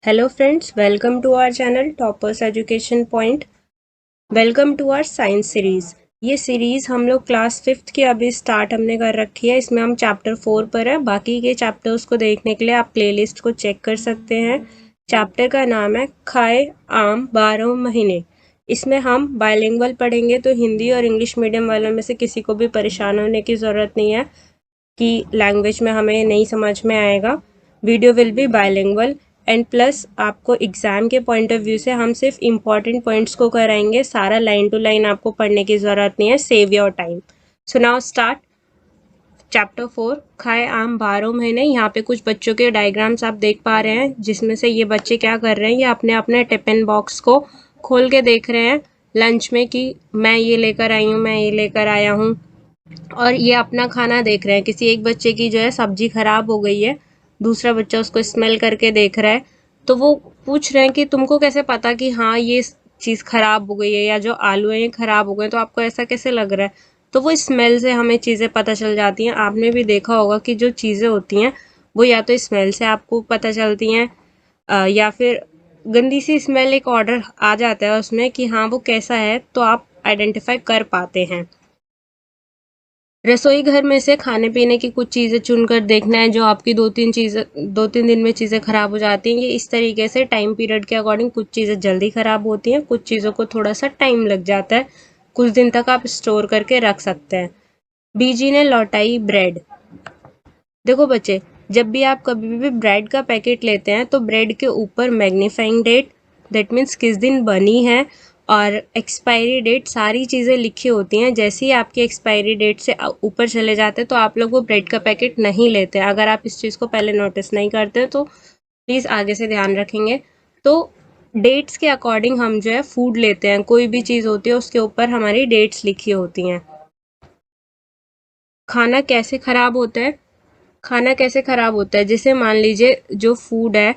Hello friends, welcome to our channel Toppers Education Point. Welcome to our science series. ये series हम लोग class 5th की अभी start हमने कर रखी है। इसमें हम चैप्टर 4 पर है। बाकी के चैप्टर्स को देखने के लिए आप प्लेलिस्ट को चेक कर सकते हैं। चैप्टर का नाम है खाए आम 12 महीने। इसमें हम बायलिंगुअल पढ़ेंगे, तो हिंदी और इंग्लिश मीडियम वालों में से किसी को भी परेशान होने की ज़रूरत नहीं है कि लैंग्वेज में हमें नहीं समझ में आएगा। Video will be bilingual and plus आपको एग्ज़ाम के पॉइंट ऑफ व्यू से हम सिर्फ इम्पॉर्टेंट पॉइंट्स को कराएंगे। सारा लाइन टू लाइन आपको पढ़ने की ज़रूरत नहीं है। Save your time. So now start chapter 4 खाए आम 12 महीने। यहाँ पे कुछ बच्चों के डायग्राम्स आप देख पा रहे हैं, जिसमें से ये बच्चे क्या कर रहे हैं, ये अपने अपने टिफिन बॉक्स को खोल के देख रहे हैं लंच में कि मैं ये लेकर आई हूँ, मैं ये लेकर आया हूँ, और ये अपना खाना देख रहे हैं। किसी एक बच्चे की जो है सब्जी खराब हो गई है, दूसरा बच्चा उसको स्मेल करके देख रहा है, तो वो पूछ रहे हैं कि तुमको कैसे पता कि हाँ ये चीज़ खराब हो गई है, या जो आलू है ये खराब हो गए, तो आपको ऐसा कैसे लग रहा है। तो वो स्मेल से हमें चीज़ें पता चल जाती हैं। आपने भी देखा होगा कि जो चीज़ें होती हैं वो या तो स्मेल से आपको पता चलती हैं, या फिर गंदी सी स्मेल एक ऑर्डर आ जाता है उसमें कि हाँ वो कैसा है, तो आप आइडेंटिफाई कर पाते हैं। रसोई घर में से खाने पीने की कुछ चीज़ें चुनकर देखना है जो आपकी दो तीन दिन में चीज़ें खराब हो जाती हैं। ये इस तरीके से टाइम पीरियड के अकॉर्डिंग कुछ चीज़ें जल्दी खराब होती हैं, कुछ चीज़ों को थोड़ा सा टाइम लग जाता है, कुछ दिन तक आप स्टोर करके रख सकते हैं। बीजी ने लौटाई ब्रेड। देखो बच्चे, जब भी आप कभी भी ब्रेड का पैकेट लेते हैं तो ब्रेड के ऊपर मैग्नीफाइंग डेट, दैट मीन्स किस दिन बनी है, और एक्सपायरी डेट, सारी चीज़ें लिखी होती हैं। जैसे ही आपकी एक्सपायरी डेट से ऊपर चले जाते हैं तो आप लोग वो ब्रेड का पैकेट नहीं लेते। अगर आप इस चीज़ को पहले नोटिस नहीं करते तो प्लीज़ आगे से ध्यान रखेंगे। तो डेट्स के अकॉर्डिंग हम जो है फूड लेते हैं। कोई भी चीज़ होती है उसके ऊपर हमारी डेट्स लिखी होती हैं। खाना कैसे ख़राब होता है? खाना कैसे ख़राब होता है, जैसे मान लीजिए जो फूड है,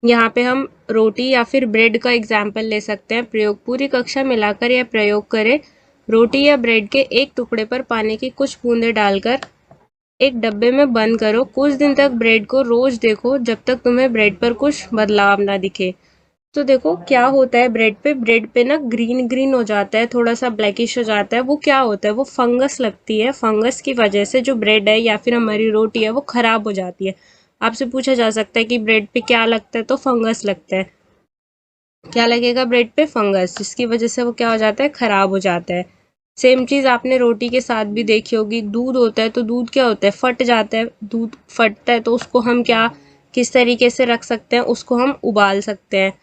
यहाँ पे हम रोटी या फिर ब्रेड का एग्जाम्पल ले सकते हैं। प्रयोग पूरी कक्षा मिलाकर यह प्रयोग करें। रोटी या ब्रेड के एक टुकड़े पर पानी की कुछ बूंदें डालकर एक डब्बे में बंद करो। कुछ दिन तक ब्रेड को रोज देखो जब तक तुम्हें ब्रेड पर कुछ बदलाव ना दिखे। तो देखो क्या होता है, ब्रेड पे ना ग्रीन ग्रीन हो जाता है, थोड़ा सा ब्लैकिश हो जाता है। वो क्या होता है, वो फंगस लगती है। फंगस की वजह से जो ब्रेड है या फिर हमारी रोटी है वो खराब हो जाती है। आपसे पूछा जा सकता है कि ब्रेड पे क्या लगता है, तो फंगस लगता है। क्या लगेगा ब्रेड पे? फंगस, जिसकी वजह से वो क्या हो जाता है, खराब हो जाता है। सेम चीज़ आपने रोटी के साथ भी देखी होगी। दूध होता है तो दूध क्या होता है, फट जाता है। दूध फटता है तो उसको हम क्या, किस तरीके से रख सकते हैं, उसको हम उबाल सकते हैं।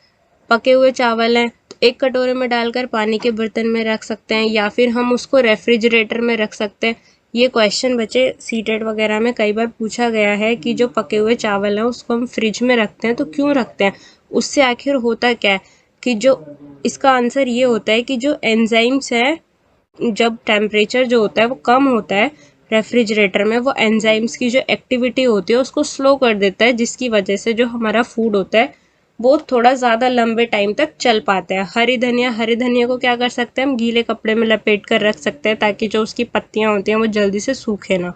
पके हुए चावल हैं तो एक कटोरे में डालकर पानी के बर्तन में रख सकते हैं, या फिर हम उसको रेफ्रिजरेटर में रख सकते हैं। ये क्वेश्चन बच्चे सीटेट वगैरह में कई बार पूछा गया है कि जो पके हुए चावल हैं उसको हम फ्रिज में रखते हैं तो क्यों रखते हैं, उससे आखिर होता क्या है। कि जो इसका आंसर ये होता है कि जो एंजाइम्स है, जब टेम्परेचर जो होता है वो कम होता है रेफ्रिजरेटर में, वो एंजाइम्स की जो एक्टिविटी होती है उसको स्लो कर देता है, जिसकी वजह से जो हमारा फूड होता है वो थोड़ा ज़्यादा लंबे टाइम तक चल पाता है। हरी धनिया को क्या कर सकते हैं, हम गीले कपड़े में लपेट कर रख सकते हैं ताकि जो उसकी पत्तियां होती हैं वो जल्दी से सूखे ना।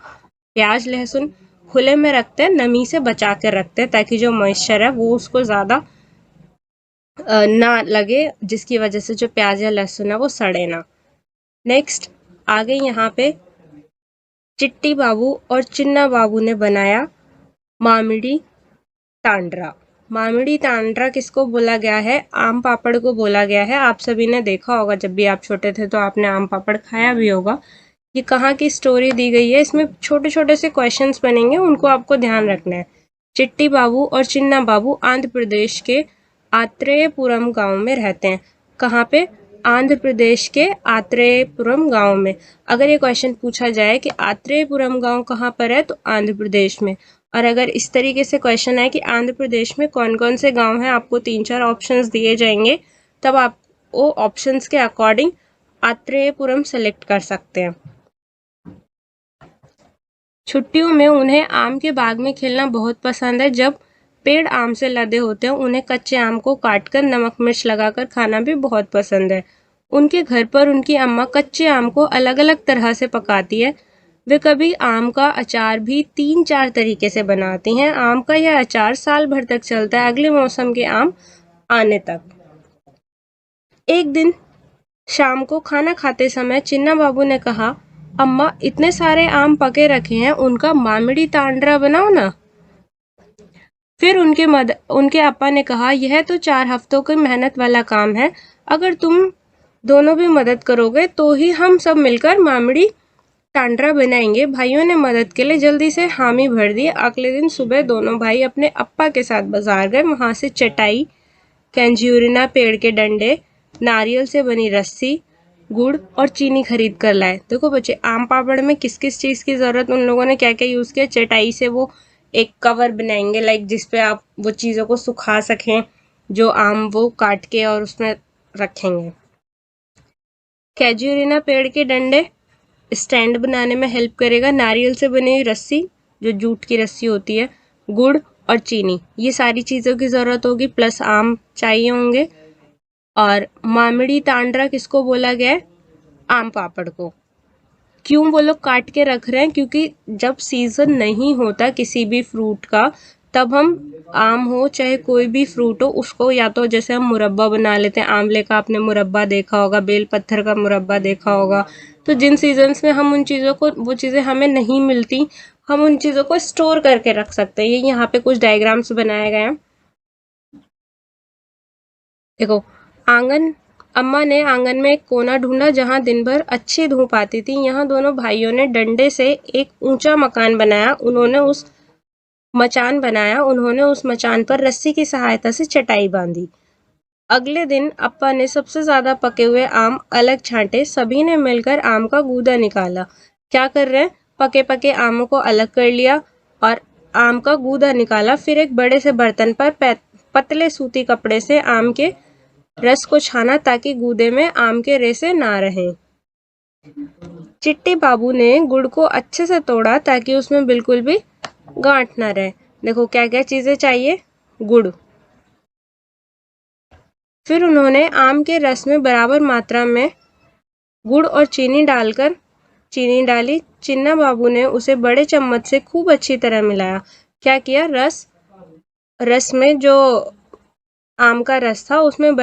प्याज लहसुन खुले में रखते हैं, नमी से बचा कर रखते हैं ताकि जो मॉइस्चर है वो उसको ज़्यादा ना लगे, जिसकी वजह से जो प्याज या लहसुन है वो सड़े ना। नेक्स्ट आगे यहाँ पे चिट्टी बाबू और चिन्ना बाबू ने बनाया मामिड़ी तांड्रा। मामिड़ी तांड्रा किसको बोला गया है? आम पापड़ को बोला गया है। आप सभी ने देखा होगा, जब भी आप छोटे थे तो आपने आम पापड़ खाया भी होगा। ये कहाँ की स्टोरी दी गई है, इसमें छोटे छोटे से क्वेश्चंस बनेंगे, उनको आपको ध्यान रखना है। चिट्टी बाबू और चिन्ना बाबू आंध्र प्रदेश के आत्रेयपुरम गांव में रहते हैं। कहाँ पे? आंध्र प्रदेश के आत्रेयपुरम गांव में। अगर ये क्वेश्चन पूछा जाए कि आत्रेयपुरम गांव कहाँ पर है, तो आंध्र प्रदेश में। और अगर इस तरीके से क्वेश्चन है कि आंध्र प्रदेश में कौन कौन से गांव हैं, आपको 3-4 ऑप्शंस दिए जाएंगे, तब आप वो ऑप्शंस के अकॉर्डिंग आत्रेयपुरम सेलेक्ट कर सकते हैं। छुट्टियों में उन्हें आम के बाग में खेलना बहुत पसंद है। जब पेड़ आम से लदे होते हैं उन्हें कच्चे आम को काटकर नमक मिर्च लगाकर खाना भी बहुत पसंद है। उनके घर पर उनकी अम्मा कच्चे आम को अलग अलग तरह से पकाती है। वे कभी आम का अचार भी 3-4 तरीके से बनाती हैं। आम का यह अचार साल भर तक चलता है, अगले मौसम के आम आने तक। एक दिन शाम को खाना खाते समय चिन्ना बाबू ने कहा, अम्मा इतने सारे आम पके रखे हैं, उनका मामिड़ी तांडरा बनाओ ना। फिर उनके अप्पा ने कहा, यह तो 4 हफ्तों की मेहनत वाला काम है, अगर तुम दोनों भी मदद करोगे तो ही हम सब मिलकर मामिड़ी टांडरा बनाएंगे। भाइयों ने मदद के लिए जल्दी से हामी भर दी। अगले दिन सुबह दोनों भाई अपने अप्पा के साथ बाजार गए। वहां से चटाई, कैंजियोरिना पेड़ के डंडे, नारियल से बनी रस्सी, गुड़ और चीनी खरीद कर लाए। देखो बच्चे, आम पापड़ में किस किस चीज की जरूरत उन लोगों ने क्या क्या यूज किया। चटाई से वो एक कवर बनाएंगे, लाइक जिसपे आप वो चीजों को सुखा सकें, जो आम वो काट के और उसमें रखेंगे। कैंजियोरिना पेड़ के डंडे स्टैंड बनाने में हेल्प करेगा। नारियल से बनी हुई रस्सी, जो जूट की रस्सी होती है, गुड़ और चीनी, ये सारी चीजों की जरूरत होगी, प्लस आम चाहिए होंगे। और मामिड़ी तांडरा किसको बोला गया है? आम पापड़ को। क्यों वो लोग काट के रख रहे हैं? क्योंकि जब सीजन नहीं होता किसी भी फ्रूट का, तब हम आम हो चाहे कोई भी फ्रूट हो, उसको या तो जैसे हम मुरब्बा बना लेते हैं, आंवले का आपने मुरब्बा देखा होगा, बेल पत्थर का मुरब्बा देखा होगा। तो जिन सीजन्स में हम उन चीज़ों को, वो चीज़ें हमें नहीं मिलती, हम उन चीज़ों को स्टोर करके रख सकते हैं। ये यहाँ पे कुछ डायग्राम्स बनाए गए हैं। देखो, अम्मा ने आंगन में एक कोना ढूंढा जहां दिन भर अच्छी धूप आती थी। यहाँ दोनों भाइयों ने डंडे से एक ऊंचा मकान बनाया। उन्होंने उस मचान पर रस्सी की सहायता से चटाई बांधी। अगले दिन अप्पा ने सबसे ज्यादा पके हुए आम अलग छांटे। सभी ने मिलकर आम का गूदा निकाला। क्या कर रहे हैं? पके पके आमों को अलग कर लिया और आम का गूदा निकाला। फिर एक बड़े से बर्तन पर पतले सूती कपड़े से आम के रस को छाना, ताकि गूदे में आम के रेसे ना रहें। चिट्टी बाबू ने गुड़ को अच्छे से तोड़ा ताकि उसमें बिल्कुल भी गांठ ना रहे। देखो क्या क्या चीजें चाहिए। गुड़। फिर उन्होंने आम के रस में बराबर मात्रा में गुड़ और चीनी डाली। चिन्ना बाबू ने उसे बड़े चम्मच से खूब अच्छी तरह मिलाया। क्या किया? रस में जो आम का रस था, उसमें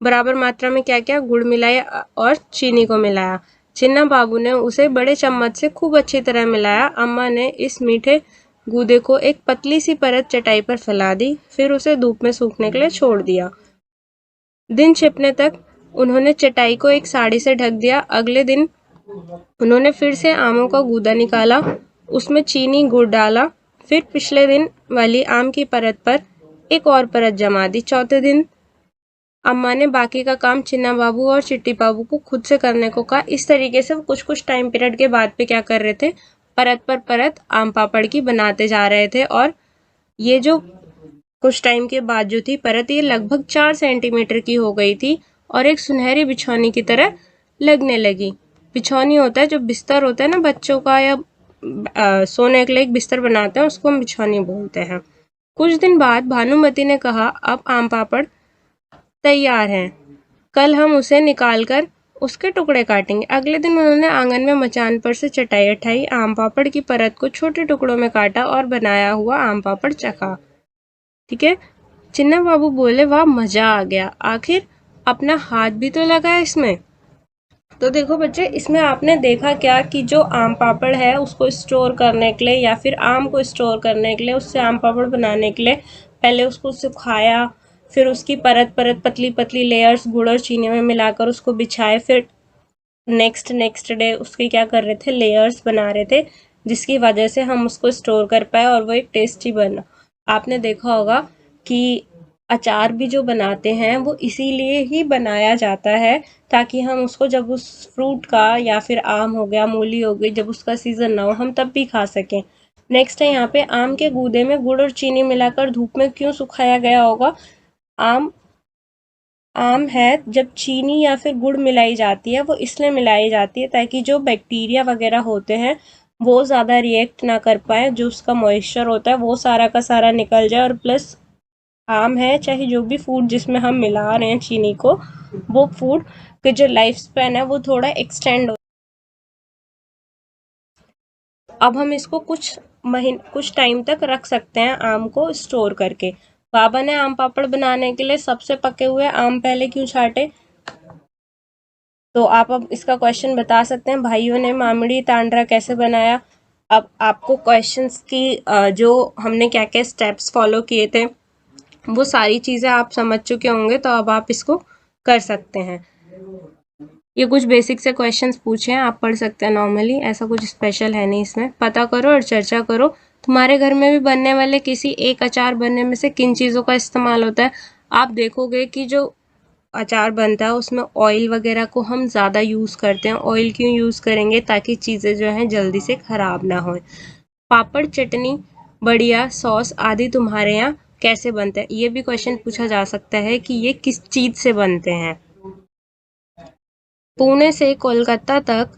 बराबर मात्रा में क्या क्या? गुड़ मिलाया और चीनी को मिलाया। चिन्ना बाबू ने उसे बड़े चम्मच से खूब अच्छी तरह मिलाया। अम्मा ने इस मीठे गूदे को एक पतली सी परत चटाई पर फैला दी, फिर उसे धूप में सूखने के लिए छोड़ दिया। दिन छिपने तक उन्होंने चटाई को एक साड़ी से ढक दिया। अगले दिन उन्होंने फिर से आमों का गूदा निकाला, उसमें चीनी गुड़ डाला, फिर पिछले दिन वाली आम की परत पर एक और परत जमा दी। चौथे दिन अम्मा ने बाकी का काम चिन्ना बाबू और चिट्टी बाबू को खुद से करने को कहा। इस तरीके से कुछ कुछ टाइम पीरियड के बाद पे क्या कर रहे थे? परत पर परत आम पापड़ की बनाते जा रहे थे। और ये जो कुछ टाइम के बाद जो थी परत, ये लगभग 4 सेंटीमीटर की हो गई थी और एक सुनहरी बिछौनी की तरह लगने लगी। बिछौनी होता है, जो बिस्तर होता है ना बच्चों का, या सोने के लिए एक बिस्तर बनाते हैं, उसको हम बिछौनी बोलते हैं। कुछ दिन बाद भानुमति ने कहा, अब आम पापड़ तैयार हैं, कल हम उसे निकालकर उसके टुकड़े काटेंगे। अगले दिन उन्होंने आंगन में मचान पर से चटाई उठाई, आम पापड़ की परत को छोटे टुकड़ों में काटा और बनाया हुआ आम पापड़ चखा। ठीक है। चिन्ना बाबू बोले, वाह मजा आ गया, आखिर अपना हाथ भी तो लगा इसमें। तो देखो बच्चे, इसमें आपने देखा क्या कि जो आम पापड़ है उसको स्टोर करने के लिए, या फिर आम को स्टोर करने के लिए, उससे आम पापड़ बनाने के लिए पहले उसको सुखाया, फिर उसकी परत परत पतली पतली लेयर्स गुड़ और चीनी में मिलाकर उसको बिछाए, फिर नेक्स्ट डे उसकी क्या कर रहे थे? लेयर्स बना रहे थे, जिसकी वजह से हम उसको स्टोर कर पाए और वो एक टेस्टी बना। आपने देखा होगा कि अचार भी जो बनाते हैं वो इसीलिए ही बनाया जाता है, ताकि हम उसको जब उस फ्रूट का, या फिर आम हो गया, मूली हो गई, जब उसका सीजन ना हो, हम तब भी खा सकें। नेक्स्ट है यहाँ पे, आम के गूदे में गुड़ और चीनी मिलाकर धूप में क्यों सुखाया गया होगा? आम है, जब चीनी या फिर गुड़ मिलाई जाती है, वो इसलिए मिलाई जाती है ताकि जो बैक्टीरिया वगैरह होते हैं वो ज़्यादा रिएक्ट ना कर पाए, जो उसका मॉइस्चर होता है वो सारा का सारा निकल जाए, और प्लस आम है चाहे जो भी फूड जिसमें हम मिला रहे हैं चीनी को, वो फूड के जो लाइफ स्पैन है वो थोड़ा एक्सटेंड हो। अब हम इसको कुछ टाइम तक रख सकते हैं आम को स्टोर करके। बाबा ने आम पापड़ बनाने के लिए सबसे पके हुए आम पहले क्यों छांटे? तो आप अब इसका क्वेश्चन बता सकते हैं। भाइयों ने मामिड़ी तांडरा कैसे बनाया? अब आपको क्वेश्चंस की जो हमने क्या क्या स्टेप्स फॉलो किए थे वो सारी चीज़ें आप समझ चुके होंगे, तो अब आप इसको कर सकते हैं। ये कुछ बेसिक से क्वेश्चंस पूछे हैं, आप पढ़ सकते हैं नॉर्मली, ऐसा कुछ स्पेशल है नहीं इसमें। पता करो और चर्चा करो, तुम्हारे घर में भी बनने वाले किसी एक अचार बनने में से किन चीज़ों का इस्तेमाल होता है? आप देखोगे कि जो अचार बनता है उसमें ऑयल वगैरह को हम ज़्यादा यूज़ करते हैं। ऑयल क्यों यूज़ करेंगे? ताकि चीज़ें जो हैं जल्दी से ख़राब ना हों। पापड़, चटनी, बढ़िया, सॉस आदि तुम्हारे यहाँ कैसे बनते हैं? ये भी क्वेश्चन पूछा जा सकता है कि ये किस चीज़ से बनते हैं। पुणे से कोलकाता तक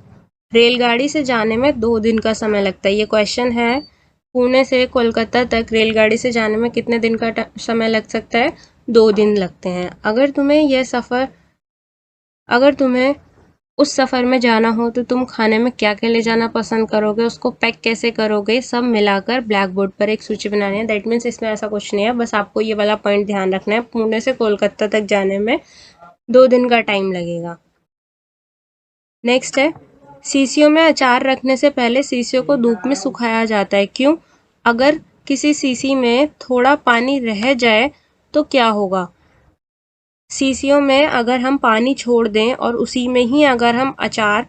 रेलगाड़ी से जाने में 2 दिन का समय लगता है। ये क्वेश्चन है, पुणे से कोलकाता तक रेलगाड़ी से जाने में कितने दिन का समय लग सकता है? 2 दिन लगते हैं। अगर तुम्हें उस सफ़र में जाना हो तो तुम खाने में क्या क्या ले जाना पसंद करोगे, उसको पैक कैसे करोगे, सब मिलाकर ब्लैक बोर्ड पर एक सूची बनानी है। दैट मीन्स इसमें ऐसा कुछ नहीं है, बस आपको ये वाला पॉइंट ध्यान रखना है, पुणे से कोलकाता तक जाने में 2 दिन का टाइम लगेगा। नेक्स्ट है, शीशियों में अचार रखने से पहले शीशियों को धूप में सुखाया जाता है, क्यों? अगर किसी शीशी में थोड़ा पानी रह जाए तो क्या होगा? शीशियों में अगर हम पानी छोड़ दें और उसी में ही अगर हम अचार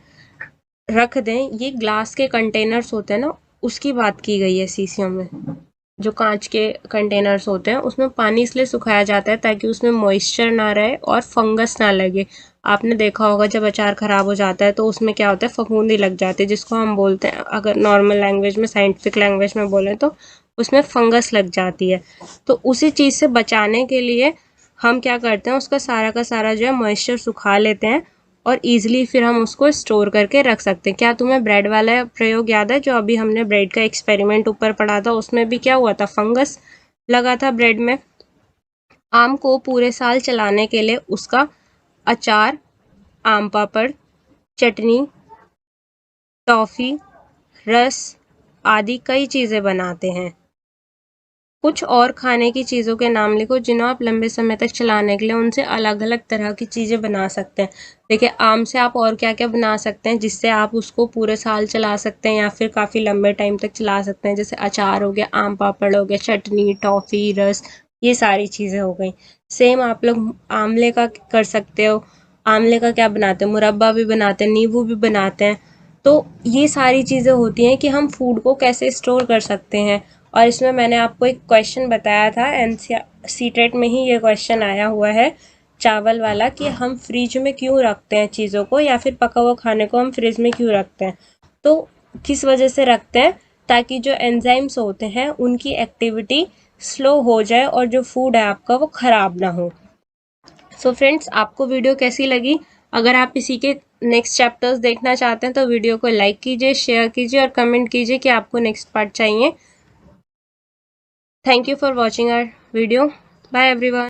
रख दें, ये ग्लास के कंटेनर्स होते हैं ना, उसकी बात की गई है। शीशियों में जो कांच के कंटेनर्स होते हैं उसमें पानी इसलिए सुखाया जाता है ताकि उसमें मॉइस्चर ना रहे और फंगस ना लगे। आपने देखा होगा जब अचार खराब हो जाता है तो उसमें क्या होता है, फफूंदी लग जाती है, जिसको हम बोलते हैं, अगर नॉर्मल लैंग्वेज में, साइंटिफिक लैंग्वेज में बोले तो उसमें फंगस लग जाती है। तो उसी चीज़ से बचाने के लिए हम क्या करते हैं, उसका सारा का सारा जो है मॉइस्चर सुखा लेते हैं और ईजिली फिर हम उसको स्टोर करके रख सकते हैं। क्या तुम्हें ब्रेड वाला प्रयोग याद है, जो अभी हमने ब्रेड का एक्सपेरिमेंट ऊपर पढ़ा था? उसमें भी क्या हुआ था, फंगस लगा था ब्रेड में। आम को पूरे साल चलाने के लिए उसका अचार, आम पापड़, चटनी, टॉफ़ी, रस आदि कई चीज़ें बनाते हैं। कुछ और खाने की चीज़ों के नाम लिखो जिन्हें आप लंबे समय तक चलाने के लिए उनसे अलग अलग तरह की चीज़ें बना सकते हैं। देखिए, आम से आप और क्या क्या बना सकते हैं जिससे आप उसको पूरे साल चला सकते हैं या फिर काफ़ी लंबे टाइम तक चला सकते हैं। जैसे अचार हो गया, आम पापड़ हो गया, चटनी, टॉफ़ी, रस, ये सारी चीज़ें हो गई। सेम आप लोग आंवले का कर सकते हो। आंवले का क्या बनाते हैं, मुरब्बा भी बनाते हैं, नींबू भी बनाते हैं। तो ये सारी चीज़ें होती हैं कि हम फूड को कैसे स्टोर कर सकते हैं। और इसमें मैंने आपको एक क्वेश्चन बताया था, सीटेट में ही ये क्वेश्चन आया हुआ है चावल वाला, कि हम फ्रिज में क्यों रखते हैं चीज़ों को, या फिर पका हुआ खाने को हम फ्रिज में क्यों रखते हैं। तो किस वजह से रखते हैं, ताकि जो एंजाइम्स होते हैं उनकी एक्टिविटी स्लो हो जाए और जो फूड है आपका वो ख़राब ना हो। सो फ्रेंड्स, आपको वीडियो कैसी लगी? अगर आप इसी के नेक्स्ट चैप्टर्स देखना चाहते हैं तो वीडियो को लाइक कीजिए, शेयर कीजिए और कमेंट कीजिए कि आपको नेक्स्ट पार्ट चाहिए। Thank you for watching our video. Bye everyone.